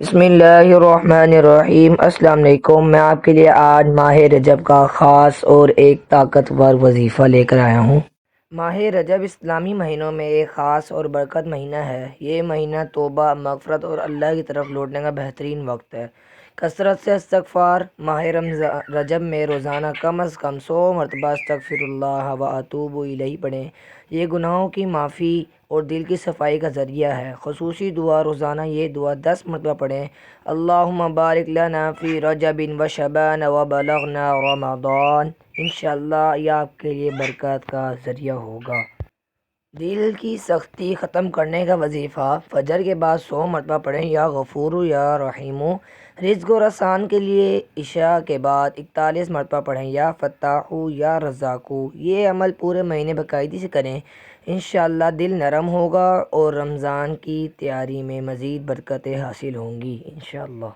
بسم اللہ الرحمن الرحیم۔ السلام علیکم۔ میں آپ کے لیے آج ماہ رجب کا خاص اور ایک طاقتور وظیفہ لے کر آیا ہوں۔ ماہ رجب اسلامی مہینوں میں ایک خاص اور برکت مہینہ ہے۔ یہ مہینہ توبہ، مغفرت اور اللہ کی طرف لوٹنے کا بہترین وقت ہے۔ کثرت سے استغفار۔ ماہ رجب میں روزانہ کم از کم 100 مرتبہ استغفر اللہ و اتوب الیہ پڑھیں۔ یہ گناہوں کی معافی اور دل کی صفائی کا ذریعہ ہے۔ خصوصی دعا: روزانہ یہ دعا 10 مرتبہ پڑھیں۔ اللہم بارک لنا فی رجب و شعبان و بلغنا رمضان۔ انشاءاللہ یہ آپ کے لیے برکت کا ذریعہ ہوگا۔ دل کی سختی ختم کرنے کا وظیفہ: فجر کے بعد 100 مرتبہ پڑھیں، یا غفور یا رحیم۔ رزق و رسان کے لیے عشاء کے بعد 41 مرتبہ پڑھیں، یا فتاح یا رزاق۔ یہ عمل پورے مہینے باقاعدگی سے کریں، انشاءاللہ دل نرم ہوگا اور رمضان کی تیاری میں مزید برکتیں حاصل ہوں گی انشاءاللہ۔